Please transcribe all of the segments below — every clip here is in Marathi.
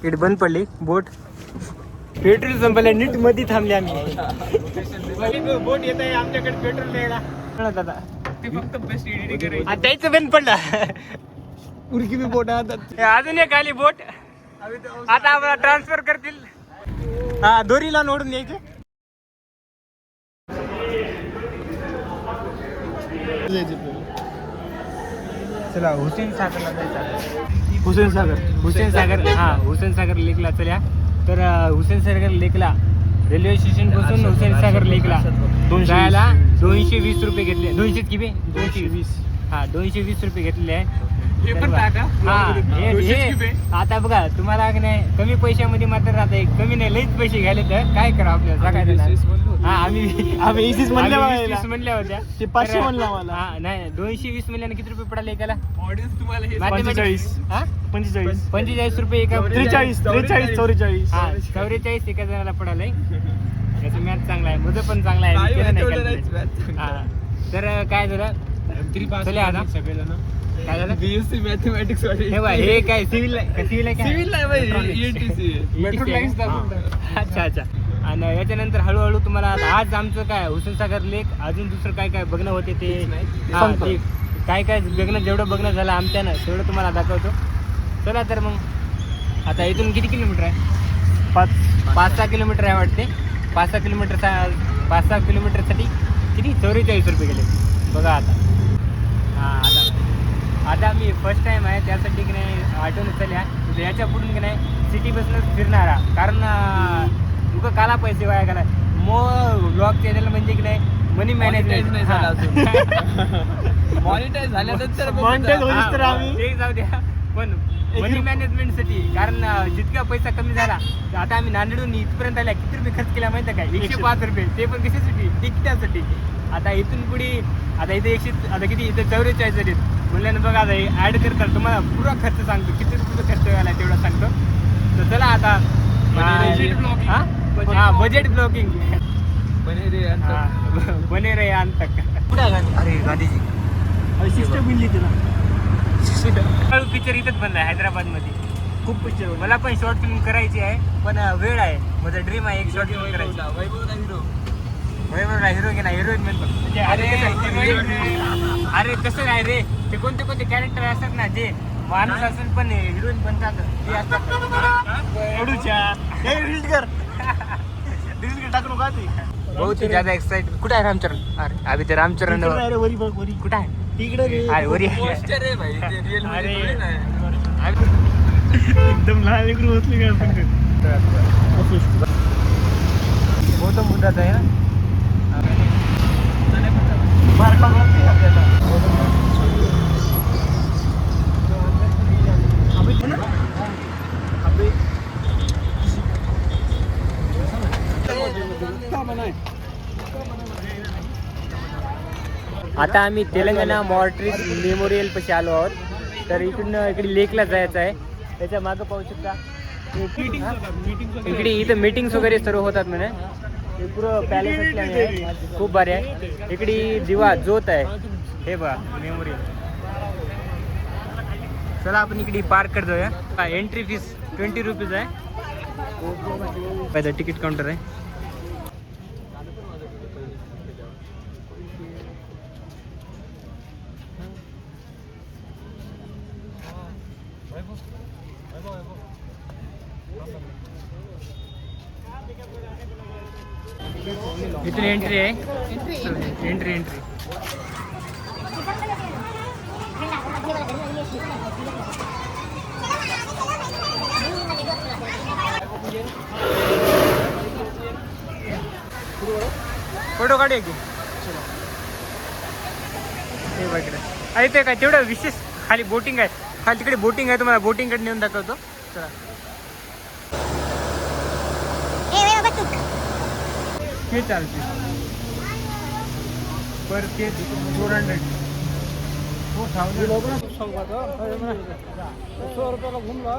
इकडे बंद पडली बोट. पेट्रोल संपलं, नीट मध्ये थांबले आम्ही. बोट येत आहे आमच्याकडे पेट्रोल द्यायला दादा. ते फक्त बेस्ट एडिटिंग करायचं. त्याचं बंद पडलं. उडकी बी बोट अजून एक आली बोट. आता आम्हाला ट्रान्सफर करतील. हा, दोरीला ओढून यायचं. चला हुसेन सागरला जायचं. हुसेन सागर लेकला चल्या. तर हुसेन सागर लेकला रेल्वे स्टेशन पासून हुसेन सागर लेकला जायला 220 रुपये घेतले. 200 किती? 220. हा, 220 रुपये घेतलेले आहे. आता बघा तुम्हाला नाही कमी पैशामध्ये मात्र राहते. कमी नाही, लईच पैसे घ्यायले तर काय करा आपल्याला सांगायचं. हा, आम्ही 20 म्हणल्या होत्या. ते 500 म्हणला मला. हा नाही, 220 म्हणल्याने किती रुपये पडाले एकाला? ऑडियन्स तुम्हाला 45 रुपये एका. 44 हा 44 एका जणाला पडाले. याचं मॅथ चांगला आहे, मजा पण चांगला आहे. हा, तर काय झालं चले आता काय झालं बीएससी मॅथमॅटिक्स हे काय सिव्हिल अच्छा. आणि याच्यानंतर हळूहळू तुम्हाला आज आमचं काय हुसेन सागर लेक अजून दुसरं काय काय बघणं होते ते काय काय बघणं, जेवढं बघणं झालं आमच्यानं तेवढं तुम्हाला दाखवतो. चला तर मग आता इथून किती किलोमीटर आहे? 5-6 किलोमीटर आहे वाटते. 5-6 किलोमीटरसाठी किती 44 रुपये गेले बघा. आता आता मी फर्स्ट टाइम आहे त्यासाठी की नाही ऑटोने चल्या. याच्या पुढून की नाही सिटी बसनंच फिरणारा, कारण तुका काला पैसे वाया गेला. ब्लॉग चॅनल म्हणजे की नाही मनी मॅनेजमेंट नाही झाला अजून. मॉनिटाईज झाल्यानंतर आम्ही ते जाऊ द्या, पण मनी मॅनेजमेंटसाठी. कारण जितका पैसा कमी झाला, आता आम्ही नांदेडून इथपर्यंत आल्या किती रुपये खर्च केला माहिती काय? 105 रुपये. ते पण कशासाठी? तिकिटासाठी. आता इथून पुढे आता इथे आता किती इथे 44 आहेत म्हणल्यानं बघा. आता ऍड करतात तुम्हाला पुरा खर्च सांगतो, किती रुपये खर्च झाला तेवढा सांगतो. तर चला आता बजेट ब्लॉगिंग बने रे अंत. कुठे अरे गांधीजी सिस्टर बिल्ली पिक्चर इथंच बनला आहे हैदराबादमध्ये. खूप पिक्चर. मला पण शॉर्ट फिल्म करायची आहे, पण वेळ आहे. माझं ड्रीम आहे एक शॉर्ट फिल्म करायची. वैभवला हिरो की नाही, हिरोईन म्हणतो. अरे कसं नाही रे, ते कोणते कोणते कॅरेक्टर असतात ना जे माणूस असून पण हिरोईन बनतात ते असतात. टाकू का ते बहुत ही ज्यादा एक्साइटेड. कुठे आहे रामचरण? अरे अभि ते रामचरण कुठे आहे? तिकडे अरे वरी अरे एकदम लहान लेकरू बसली का? गौतम बुद्धाचा आहे ना. आता आम्ही तेलंगणा मॉर्ट्रीज मेमोरियल पाशी आलो आहोत. तर इकडे लेकला जायचं आहे. त्याच्या मागं पाहू शकता इकडे इथं मीटिंग्स वगैरे सर्व होतात म्हणे. हे पुरं पॅलेस असल्याने खूप भारी आहे. इकडे दिवा जोत आहे हे बघा मेमोरियल. चला आपण इकडे पार्क करत जाऊया. एंट्री फीस 20 रुपीज आहे. तिकीट काउंटर आहे. इथून एंट्री आहे. एंट्री फोटो काढूया की. अरे ते काय तेवढं विशेष खाली बोटिंग आहे. खाली तिकडे बोटिंग आहे, तुम्हाला बोटिंग कडे नेऊन दाखवतो. चला हे चालते पर के 400 100 रुपये का घूमला.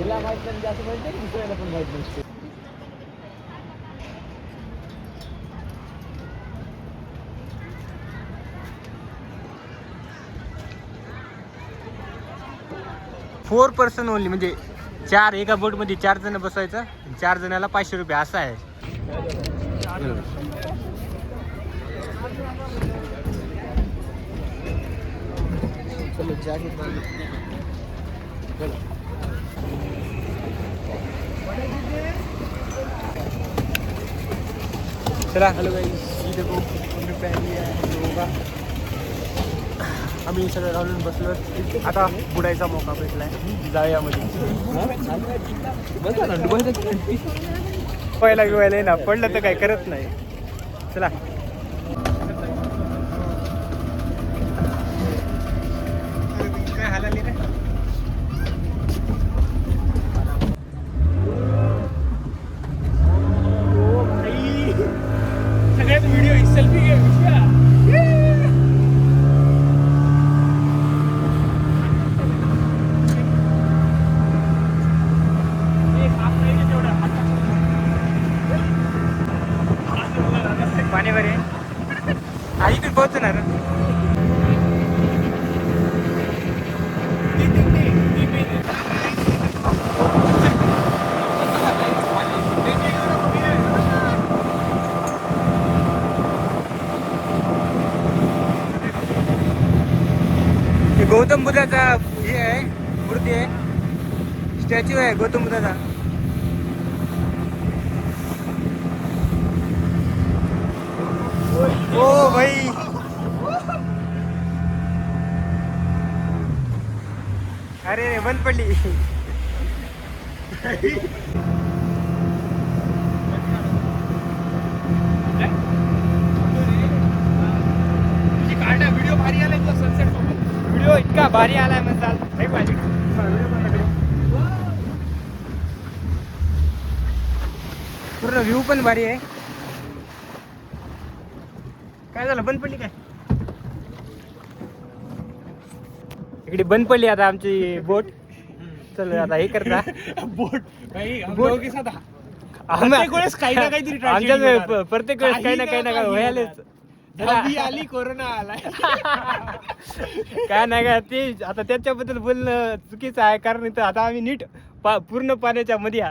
तिला माहित नाही असं माहिती आहे, दुसऱ्याला पण माहित नसते. फोर पर्सन ओनली, म्हणजे 4 एका बोट मध्ये 4 जण बसायचं, 4 जणाला 500 रुपये असं आहे. चलो जाके चला. हॅलो गाईस, ही देखो आम्ही प्लॅन लिया है योगा. आम्ही सगळं घालून बसलो. आता बुडायचा मौका भेटलाय, जाऊया मध्ये. पहिला घेवायला ना पडलं तर काय करत नाही. चला. काय हालाली रे. सगळ्यात व्हिडिओ सेल्फी घे. पाण्यावर आहे. इकडे पोहोचणार. गौतम बुद्धाचा हे आहे, मूर्ती आहे, स्टॅच्यू आहे गौतम बुद्धाचा. ओ भाई, अरे बंद पडली. व्हिडिओ भारी आलाय तुला सनसेट सोबत. व्हिडिओ इतका भारी आलाय म्हणतात. पूर्ण व्ह्यू पण भारी आहे. काय झालं, बंद पडली काय? इकडे बंद पडली आता आमची बोट. चल आता हे करता बोट बोट के साथ प्रत्येक वेळेस काही ना काहीतरी आमच्या प्रत्येक वेळेस काही ना काही व्हायलाच. अभी आली, कोरोना आलाय. काय नाही का ते आता त्याच्याबद्दल बोलणं चुकीचं आहे, कारण इथं आता आम्ही नीट पूर्ण पाण्याच्या मध्ये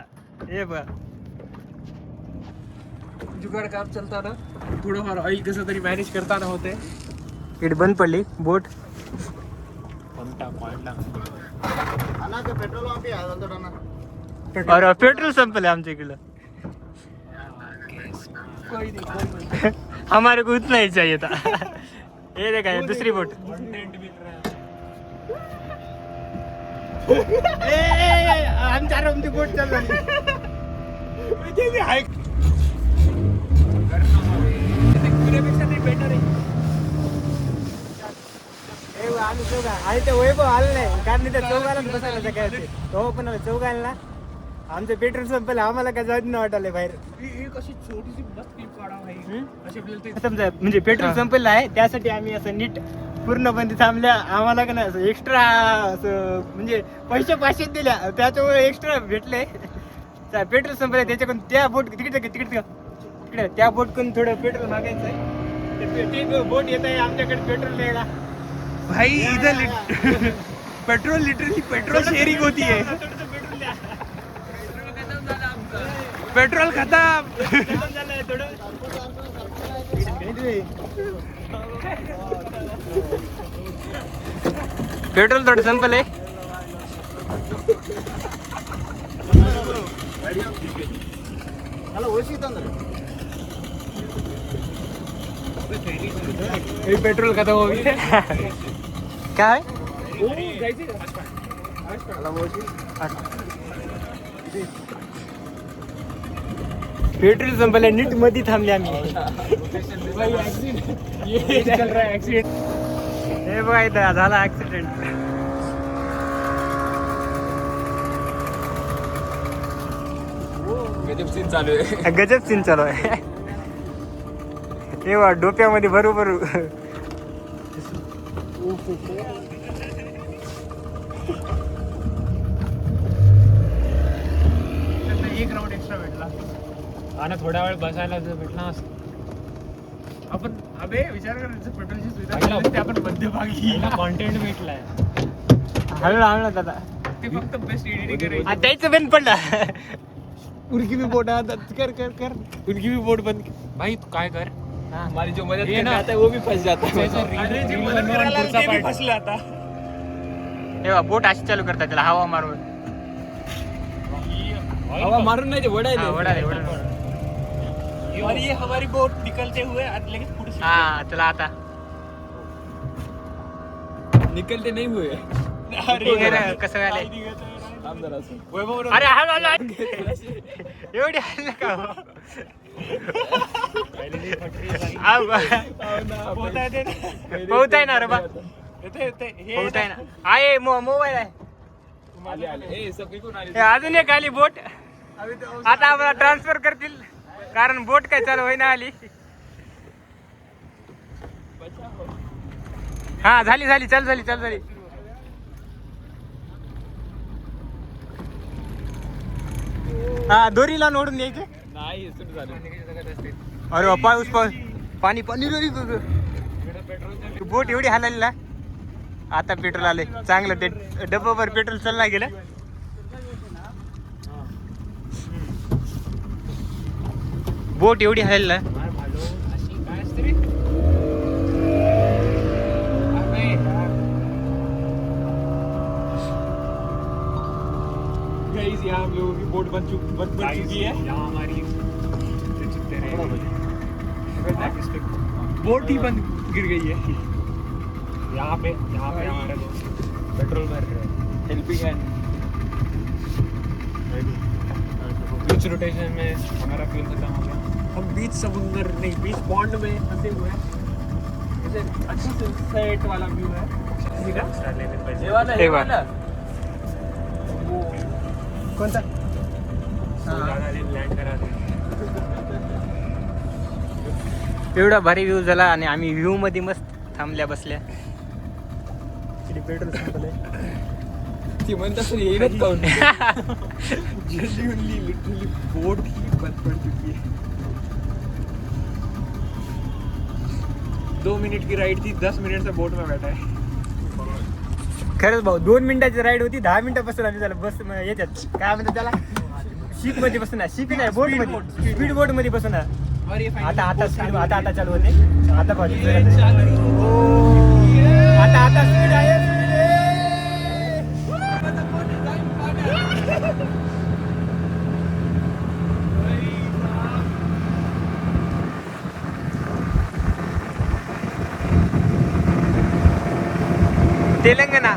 हे बघा जुगाड काम चलताना थोडंफार ऑइल कसं तरी मॅनेज करताना होते. इकडे बंद पडली बोट. और पेट्रोल संपले आमच्या इकडं. हमारे को उतना ही चाहिए था. ये देखा ये दूसरी बोट. आमच्या आमची बोट चालू झाली. आम्ही चौघा आणि ते वैभव आलं नाही, कारण त्या चौघाला बसायला सकाळचे तो पण चौघाला ना आमचं पेट्रोल संपलं. आम्हाला काय जाऊ नाही वाटायला बाहेर. कशी छोटीशी बस क्लिप काढा भाई. असे समजा म्हणजे पेट्रोल संपलेलं आहे, त्यासाठी आम्ही असं नीट पूर्णपणे थांबल्या. आम्हाला का नाही असं एक्स्ट्रा असं म्हणजे पैसे 500 दिल्या, त्याच्यामुळे एक्स्ट्रा भेटले. पेट्रोल संपलं त्याच्याकडून त्या बोट तिकडे त्या बोटकडून थोडं पेट्रोल मागायचं आहे. ते बोट येत आहे आमच्याकडे पेट्रोल द्यायला. भाई इधर पेट्रोल लिटरली पेट्रोल शेअरिंग होती है. पेट्रोल खतम. पेट्रोल थोडं संपलंय. पेट्रोल खतम हो गई. काय पेट्रोल संपलंय, नीट मध्ये थांबले आम्ही. हे बघा इथं झाला ऍक्सिडेंट. गजब सीन चालू आहे. गजब सीन चालू आहे. तेव्हा डोक्यामध्ये बरोबर आणि थोड्या वेळ बसायला जर भेटला आपण अबे विचार करायचं पेट्रोलची सुविधा पहिला- केली असती आपण मध्यभागी कॉन्टेंट भेटलाय हळू दादा ते फक्त बेस्ट एडिटिंग करायची त्याचं बंद पडला उनकी भी बोट कर उनकी भी बोट बंद भाई तू काय कर हमारी जो मदद ये करने ना- आता है वो भी फंस जाता है अरे जो मदद करायला आला ते भी फसलं आता तेव्हा बोट अशी चालू करतात त्याला हवा मारून हवा मारून नाही ते वडायले और ये हमारी बोट निकलते हुए लगेच पुढे हा चला आता निकलते नाही हुए ठीक आहे ना, कसं झालंय अरे हळू एवढी हल्ल का हो? पोहताय ना रे बा पोहताय ना आहे मोबाईल आहे हे अजून एक आली बोट आता आम्हाला ट्रान्सफर करतील कारण बोट काय चालू होईना आली हा झाली चल झाली हा दोरीला नोडून यायचे नाही सुरू झालं अरे बापा पाणी बोट एवढी हालाली ना आता पेट्रोल आले चांगलं ते डब्बावर पेट्रोल चालला गेलं बोट एवढी हालेल ना यहाँ हम लोगों की बोट बन चुकी है बोट ही बंद गिर गई है यहाँ पे हमारा पेट्रोल भर रहे हैं हेल्पिंग हैंड बीच रोटेशन में हमारा फ्यूल खत्म हो गया हम बीच समुंदर नहीं बीच पॉन्ड में फंसे हुए हैं जैसे अच्छा से सेट वाला व्यू है ये वाला कोणता एवढा भारी व्ह्यू झाला आणि आम्ही व्ह्यू मध्ये मस्त थांबल्या बसल्या पेट्रोल संपलंय ती म्हणत असेल येईनच काऊन जेन्युइनली लिटरली बोट ही बंद पड़ चुकी है 2 मिनट की राइड थी 10 मिनट से बोट में बैठा है खरंच भाऊ 2 मिनिटाची राईड होती 10 मिनिटापासून आम्ही त्याला बस येतात काय म्हणतात त्याला शीप मध्ये बसून शीप नाही बोट मध्ये स्पीड बोट मध्ये बसून आता स्पीड आता चालू होते आता पाहिजे आता स्पीड आहे तेलंगणा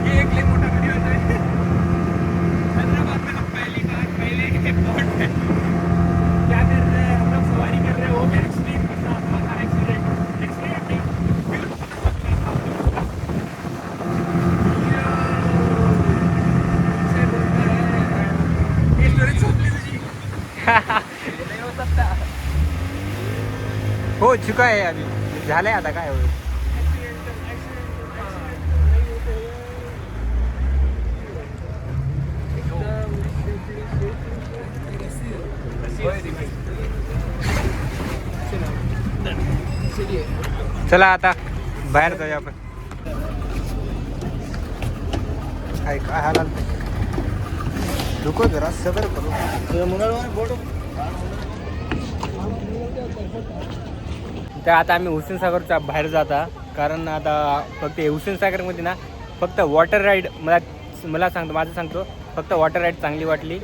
ये एक ले मोटा वीडियो है हैदराबाद में हम पहले बोट में क्या कर रहे हैं हम लोग सवारी कर रहे हैं वो भी एक्सीडेंट के साथ हुआ एक्सीडेंट ये स्टोरी छुप ली तुझी नहीं हो सकता हो चुका आहे अभी झालंय आता काय होईल चला आता बाहेर जाऊया आपण काय हालाल रुको जरा सबर करो तर आता आम्ही हुसेन सागरच्या बाहेर जाता कारण आता फक्त हुसेन सागरमध्ये ना फक्त वॉटर राईड मला सांगतो फक्त वॉटर राईड चांगली वाटली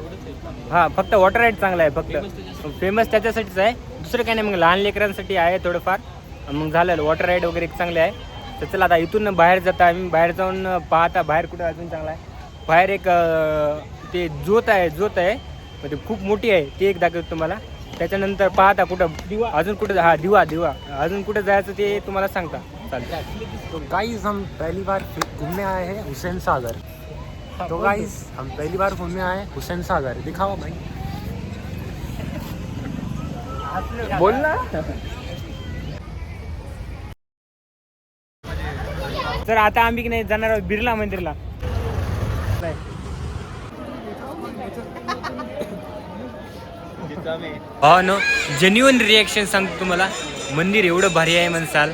हां फक्त वॉटर राईड चांगला आहे फक्त फेमस त्याच्यासाठीच आहे दुसरं काही नाही मग लहान लेकरांसाठी आहे थोडंफार मग झालं वॉटर राईड वगैरे चांगले आहे तर चला आता इथून बाहेर जाता आम्ही बाहेर जाऊन पाहता बाहेर कुठं अजून चांगला आहे बाहेर एक ते जोत आहे म्हणजे खूप मोठी आहे ते एक दाखवतो तुम्हाला त्याच्यानंतर पाहता कुठं अजून कुठं हा दिवा अजून कुठं जायचं ते तुम्हाला सांगता चालतं तो गाइस हम पहली बार घूमने आए हैं हुसैन सागर तो गाइस हम पहली बार घूमने आए हैं हुसैन सागर दिखाओ भाई बोल ना तर आता आम्ही की नाही जाणार आहोत बिर्ला मंदिरला. हो नो जेन्युइन रिॲक्शन सांगतो तुम्हाला. मंदिर एवढं भारी आहे म्हणसाल.